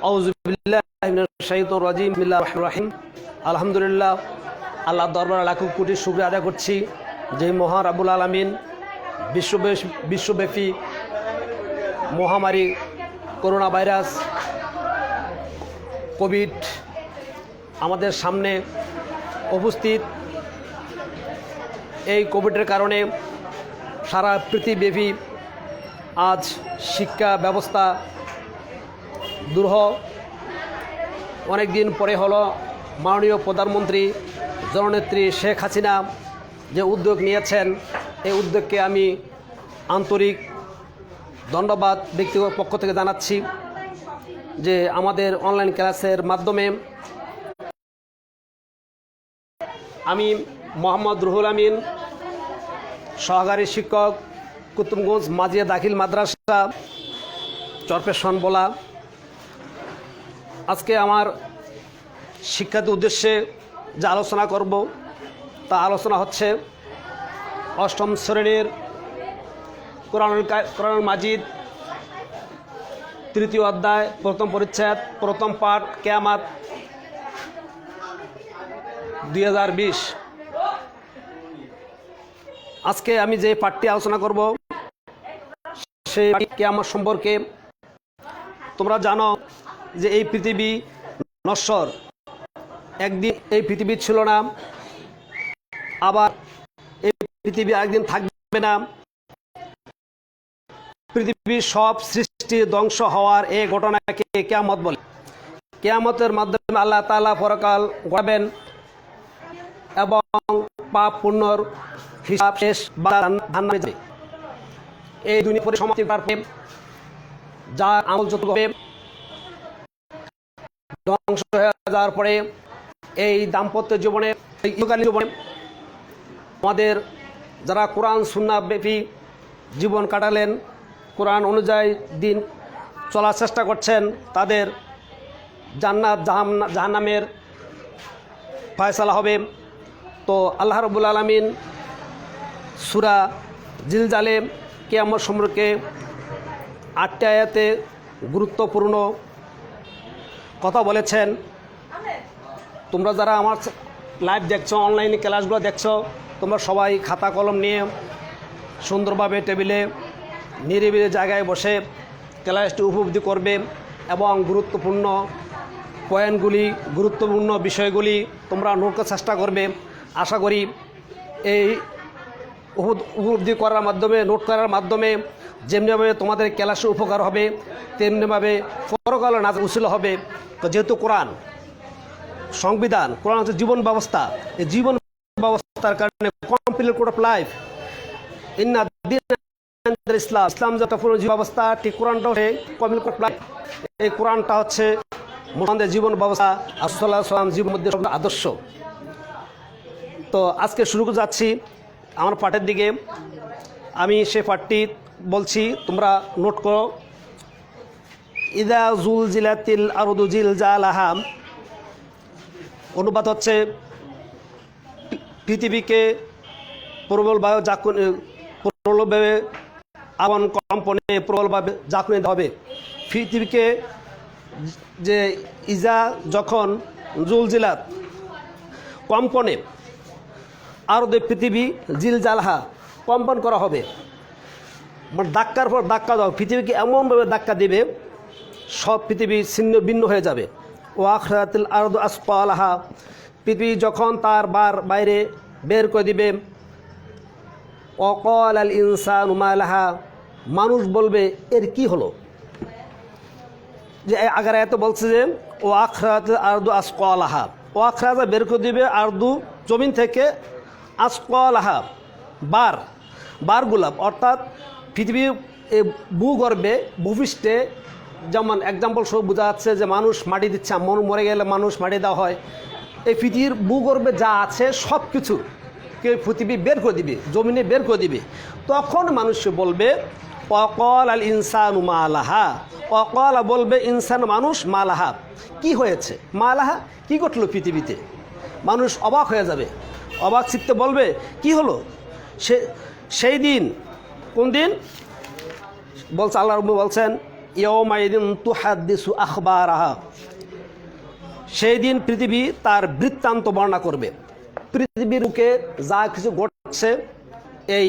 আউযু বিল্লাহি মিনাশ শাইতানির রাজিম। বিসমিল্লাহির রহমানির রহিম। আলহামদুলিল্লাহ, আল্লাহর দরবারে লাখ কোটি শুকরিয়া আদায় করছি যে মহান রাব্বুল আলামিন বিশ্বব্যাপী মহামারী করোনা ভাইরাস কোভিড আমাদের সামনে উপস্থিত। এই কোভিডের কারণে সারা পৃথিবীব্যাপী আজ শিক্ষা ব্যবস্থা দুরূহ। অনেক দিন পরে হলো মাননীয় প্রধানমন্ত্রী জননেত্রী শেখ হাসিনা যে উদ্যোগ নিয়েছেন, এই উদ্যোগকে আমি আন্তরিক ধন্যবাদ ব্যক্তিগত পক্ষ থেকে জানাচ্ছি যে আমাদের অনলাইন ক্লাসের মাধ্যমে আমি মোহাম্মদ রুহুল আমিন, সহকারী শিক্ষক, কুতুবগঞ্জ মাজিয়া দাখিল মাদ্রাসা, চরপেশন বলা। আজকে আমার শিক্ষার্থীর উদ্দেশ্যে যে আলোচনা করব তা আলোচনা হচ্ছে অষ্টম শ্রেণীর কোরআনুল মাজিদ তৃতীয় অধ্যায় প্রথম পরিচ্ছেদ প্রথম পাঠ কিয়ামত 2020। আজকে আমি যে পাঠটি আলোচনা করব সেই কিয়ামত সম্পর্কে। তোমরা জানো যে এই পৃথিবী নশ্বর, একদিন এই পৃথিবী ছিল না, আবার এই পৃথিবী একদিন থাকবে না। পৃথিবীর সব সৃষ্টি ধ্বংস হওয়ার এই ঘটনাকে কিয়ামত বলে। কিয়ামতের মাধ্যমে আল্লাহ তাআলা পরকাল গড়াবেন এবং পাপ পুণ্যর হিসাব শেষ জান্নাতে যাবে। এই দুনিয়া পরে সমাপ্তি পাবে, যা আমল যত হবে ধ্বংস হয়ে যাওয়ার পরে এই দাম্পত্য জীবনে, ইহকালীন জীবনে আমাদের যারা কোরআন সুন্নাহ ব্যাপী জীবন কাটালেন, কোরআন অনুযায়ী দিন চলার চেষ্টা করছেন, তাদের জান্নাত জাহান্নামের ফয়সালা হবে। তো আল্লাহ রাব্বুল আলামিন সূরা জিলজালে কিয়ামত সম্পর্কে 8টি আয়াতে গুরুত্বপূর্ণ কথা বলেছেন। তোমরা যারা আমার লাইভ দেখছো, অনলাইনে ক্লাসগুলো দেখছো, তোমরা সবাই খাতা কলম নিয়ে সুন্দরভাবে টেবিলে নিরিবিলি জায়গায় বসে ক্লাসটি উপলব্ধি করবে এবং গুরুত্বপূর্ণ পয়েন্টগুলি, গুরুত্বপূর্ণ বিষয়গুলি তোমরা নোট করার চেষ্টা করবে। আশা করি এই উপলব্ধি করার মাধ্যমে, নোট করার মাধ্যমে যেমনিভাবে তোমাদের ক্লাসে উপকার হবে, তেমনিভাবে পরকালে নাজাত উসিলা হবে। তো যেহেতু কোরআন সংবিধান, কোরআন হচ্ছে জীবন ব্যবস্থা, এই জীবন ব্যবস্থার কারণে কমপ্লিট কোড অফ লাইফ ইন্না দ্বীন ইসলাম, ইসলাম যেটা পুরো জীবন ব্যবস্থা, ঠিক কোরআনটা হচ্ছে কমপ্লিট কোড অফ লাইফ। এই কোরআনটা হচ্ছে মুসলমানদের জীবন ব্যবস্থা, রাসূল সাল্লাল্লাহু আলাইহি ওয়াসাল্লাম জীবনের মধ্যে সবচেয়ে আদর্শ। তো আজকে শুরু করে যাচ্ছি আমার পাঠের দিকে। আমি সে পাঠটি বলছি, তোমরা নোট করো। ইযা যুলজিলাতিল আরদু জিলজালাহা, অনুবাদ হচ্ছে পৃথিবীকে প্রবলভাবে আগুন কম্পনে প্রবলভাবে ঝাঁকুনি দেওয়া হবে। পৃথিবীকে যে ইজা যখন জুলজিলাত কম্পনে, আর পৃথিবী জিলজালহা কম্পন করা হবে, মানে ধাক্কার পর ধাক্কা দাও, পৃথিবীকে এমনভাবে ধাক্কা দিবে সব পৃথিবী ছিন্ন ভিন্ন হয়ে যাবে। ও আখরাতিল আরদু আসফালাহা, পৃথিবী যখন তার বাইরে বের করে দিবে। অকাল আল ইনসানু মা লাহা, মানুষ বলবে এর কি হলো। যে আগের আয়াতে বলছে যে ও আখরাতিল আরদু আসফালাহা, ও আখরাতা বের করে দিবে আরদু জমিন থেকে, আসফালাহা বারগুলা, অর্থাৎ পৃথিবীর ভূগর্ভে ভূপৃষ্ঠে, যেমন এক্সাম্পল সব বোঝা যাচ্ছে যে মানুষ মাটি দিচ্ছে, মরে গেলে মানুষ মাটি দেওয়া হয়। এই পৃথিবীর ভূগর্ভে যা আছে সব কিছু পৃথিবী বের করে দিবে, জমিনে বের করে দিবে। তখন মানুষ বলবে অকল আল ইনসানু মা লাহা, অকল বলবে ইনসান মানুষ মা লাহা, কি হয়েছে, মা লাহা কী ঘটলো পৃথিবীতে। মানুষ অবাক হয়ে যাবে, অবাক চিত্তে বলবে কি হলো। সেই দিন, কোন দিন বলছে, আল্লাহ রাব্বুল বলছেন ইয়াউমাইদিন তুহাদ্দিসু আখবারাহা, সেই দিন পৃথিবী তার বৃত্তান্ত বর্ণনা করবে। পৃথিবীর বুকে যা কিছু ঘটছে এই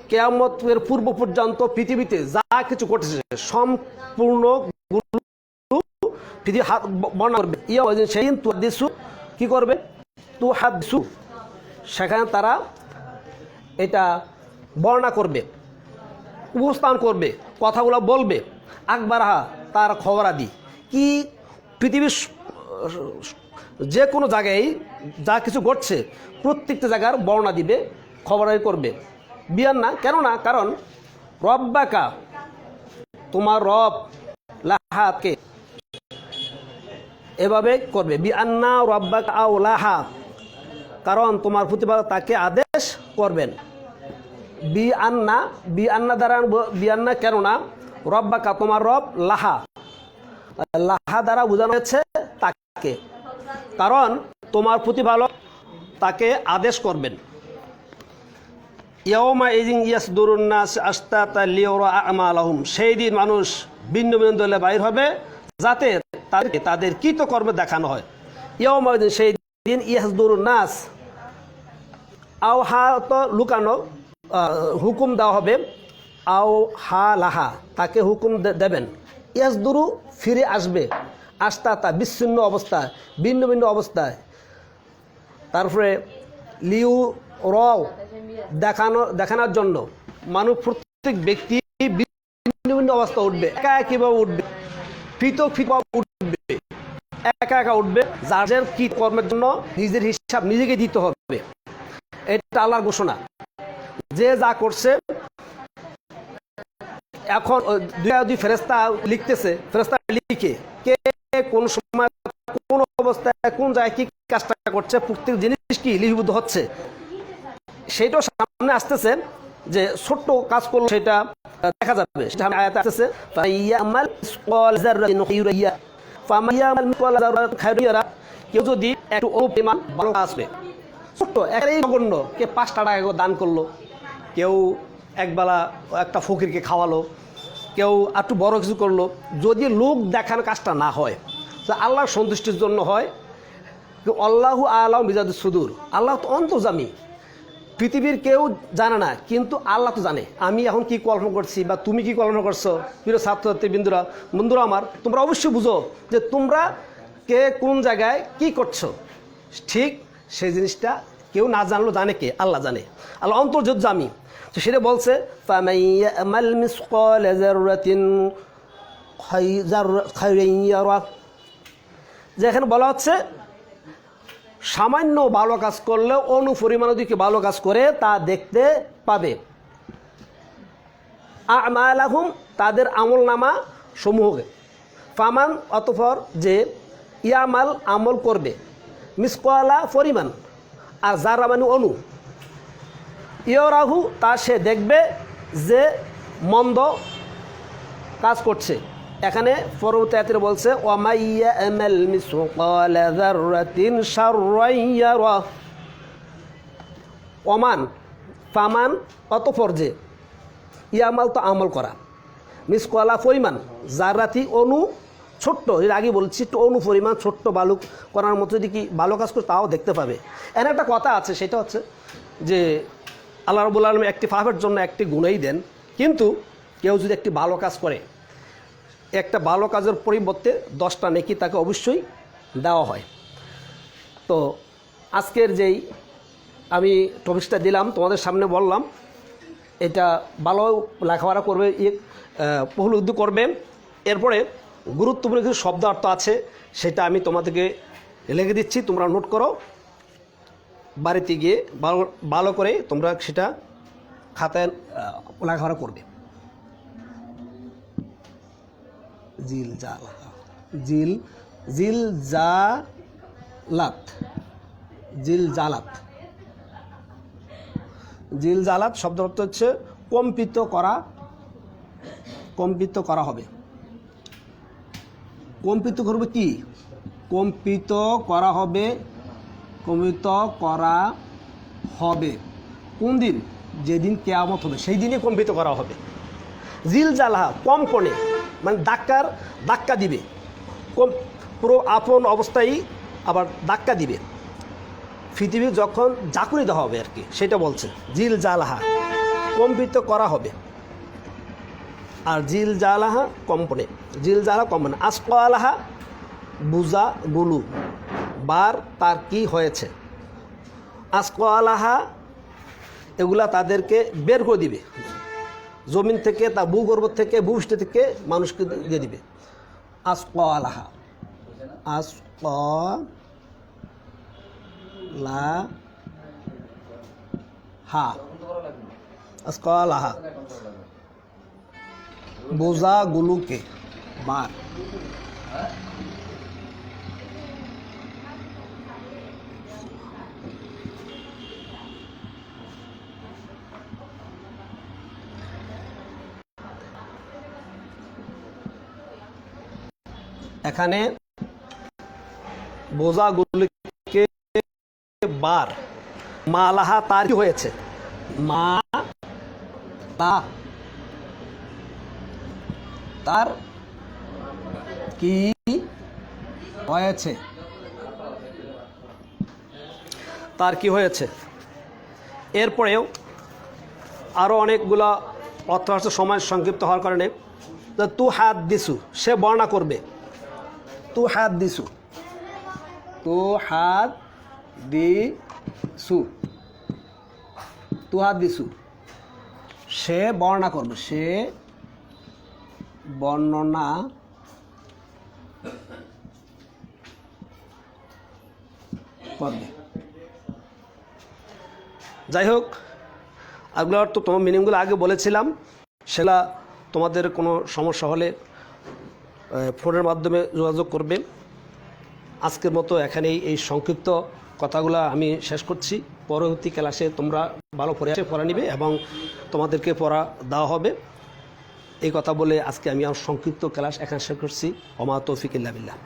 কিয়ামতের পূর্ব পর্যন্ত পৃথিবীতে যা কিছু ঘটেছে সম্পূর্ণ পৃথিবী বর্ণনা করবে। সেই দিন তুহাদ্দিসু কি করবে? তুহাদ্দিসু, সেখানে তারা এটা বর্ণনা করবে, উপস্থান করবে, কথাগুলো বলবে। আকবারাহা, তার খবরাদি কি, পৃথিবীর যে কোনো জায়গায় যা কিছু ঘটছে প্রত্যেকটা জায়গার বর্ণনা দিবে, খবরাদি করবে। বিয়ান্না, কেননা কারণ রব্বাকা, তোমার রব, লাহাকে এভাবে করবে, বিআন্না রব্বাকা আও লাহা, কারণ তোমার প্রতিপালক তাকে আদেশ করবেন। বিআন্না দ্বারা, বিআন্না কেননা রব্বাকা তোমার রব, লাহা দ্বারা বোঝানো হয়েছে তাকে, কারণ তোমার প্রতিপালক তাকে আদেশ করবেন। ইয়াউমাইযিন ইয়াসদুরুন নাস আশতাতা লিয়ারা আমালাহুম, সেই দিন মানুষ ভিন্ন ভিন্ন দলে বাইর হবে যাতে তাদের কৃতকর্ম দেখানো হয়। ইয়াউমাইযিন, সেই দিন, ইয়াসদুরুন নাস, আও হা তো লুকানো, হুকুম দেওয়া হবে, আও হা লাহা, তাকে হুকুম দেবেন। ইয়াসদুরু, ফিরে আসবে, আশতাতা, বিচ্ছিন্ন অবস্থায়, ভিন্ন ভিন্ন অবস্থায়। তারপরে লিউ রও, দেখানোর জন্য মানুষ, প্রত্যেক ব্যক্তি ভিন্ন ভিন্ন অবস্থা উঠবে, একা একইভাবে উঠবে, পৃথক পৃথক উঠবে, একা একা উঠবে। যার কি কর্মের জন্য নিজের হিসাব নিজেকে দিতে হবে, এটা আল্লাহর ঘোষণা। যে যা করছে, এখন দুই ফেরেশতা লিখতেছে, ফেরেশতা লিখে কে কোন সময় কোন অবস্থায় কোন জায়গায় কি কাজটা করছে, প্রত্যেক জিনিস কি লিপিবদ্ধ হচ্ছে, সেটাও সামনে আসতেছে। যে ছোট্ট কাজ করলো সেটা দেখা যাবে, সেটা আয়াতে আসতেছে, কেউ যদি একটু অনুপরিমাণ ভালো আসবে, ছোট্ট একটাই নগণ্য, কে 5 টাকা দান করলো, কেউ একবেলা একটা ফকিরকে খাওয়ালো, কেউ একটু বড় কিছু করলো, যদি লোক দেখানো কাজটা না হয়, আল্লাহর সন্তুষ্টির জন্য হয়। আল্লাহু আ'লামু বিযাতিস সুদূর, আল্লাহ তো অন্তর্যামী, পৃথিবীর কেউ জানে না, কিন্তু আল্লাহ তো জানে আমি এখন কি কল্পনা করছি বা তুমি কি কল্পনা করছো। প্রিয় ছাত্রছাত্রী বন্ধুরা আমার, তোমরা অবশ্যই বুঝো যে তোমরা কে কোন জায়গায় কি করছো, ঠিক সেই জিনিসটা কেউ না জানলো জানে কে? আল্লাহ জানে, আল্লাহ অন্তর্যামী। তো সেটা বলছে ফামান ইয়া'মাল মিসকালা যাররাতিন খায়রান ইয়ারা, যেখানে বলা হচ্ছে সামান্য ভালো কাজ করলেও অনুপরিমাণ দিকে ভালো কাজ করে তা দেখতে পাবে। আমালাহুম, তাদের আমল নামা সমূহকে, ফামান, অতঃপর যে, ইয়ামাল, আমল করবে, মিসকালা, পরিমাণ, আর যারা মানে অনু, ইয়ারাহু, তা সে দেখবে যে মন্দ কাজ করছে। এখানে পরবর্তী আয়াতে বলছে ওয়ামাইয়া আমাল মিসকালা যাররাতিন শাররান ইয়ারা, ওমান, ফামান, অতঃপর যে, ইয়ামাল তো আমল করা, মিসকালা পরিমাণ, যাররাতি অনু, ছোট্ট, এর আগে বলছি একটু অনু পরিমাণ ছোট্ট বালুক করার মতো যদি কি ভালো কাজ করে তাও দেখতে পাবে। এর একটা কথা আছে, সেটা হচ্ছে যে আল্লাহ রাব্বুল আলামিন একটি পাপের জন্য একটি গুনাহই দেন, কিন্তু কেউ যদি একটি ভালো কাজ করে, একটা ভালো কাজের পরিবর্তে 10টা নেকি তাকে অবশ্যই দেওয়া হয়। তো আজকের যেই আমি টপিকসটা দিলাম তোমাদের সামনে বললাম, এটা ভালো লেখাপড়া করবে, উপলব্ধি করবে। এরপরে গুরুত্বপূর্ণ কিছু শব্দ অর্থ আছে, সেটা আমি তোমাদেরকে লিখে দিচ্ছি, তোমরা নোট করো, বাড়িতে গিয়ে ভালো করে তোমরা সেটা খাতায় লেখাপড়া করবে। জিলজালাত শব্দ অর্থ হচ্ছে কম্পিত করা হবে। কম্পিত করবে কি? কম্পিত করা হবে কোন দিন? যেদিন কিয়ামত হবে সেই দিনে কম্পিত করা হবে। জিলজালাহা, কম্পনে, মানে ধাক্কা দিবে, কম পুরো আপন অবস্থায় আবার ধাক্কা দিবে। পৃথিবী যখন ঝাঁকুনি দেওয়া হবে আর কি, সেটা বলছে জিল জালাহা, কম্পিত করা হবে। আর জিল জালাহা কম্পনে, জিল জালাহা কম্পনে। আসকালাহা বুজা গুলু, বার তার কি হয়েছে। আসকালাহা এগুলা তাদেরকে বের করে দিবে জমিন থেকে, তা ভূগর্ভ থেকে, ভূপৃষ্ঠ থেকে মানুষকে দিয়ে দিবে। আসকালাহা, আসকালাহা বোঝাগুলোকে বার। এখানে বোঝাগুলিকে বার, মালাহা তার কি হয়েছে, মা তার কি হয়েছে, তার কি হয়েছে। এরপরেও আরও অনেকগুলো অর্থ আসছে, সময় সংক্ষিপ্ত হওয়ার কারণে। তু হাত দিসু, সে বর্ণনা করবে। তু হাত দিসু, তু হাত দিসু, তু হাত দিসু, সে বর্ণনা করবে, সে বর্ণনা করবে। যাই হোক, এগুলোর তো তোমার মিনিংগুলো আগে বলেছিলাম, সেটা তোমাদের কোনো সমস্যা হলে ফোনের মাধ্যমে যোগাযোগ করবে। আজকের মতো এখানেই এই সংক্ষিপ্ত কথাগুলো আমি শেষ করছি। পরবর্তী ক্লাসে তোমরা ভালো পড়া নিবে এবং তোমাদেরকে পড়া দেওয়া হবে। এই কথা বলে আজকে আমি আমার সংক্ষিপ্ত ক্লাস এখানে শেষ করছি। ওমা তৌফিক ইল্লা বিল্লাহ।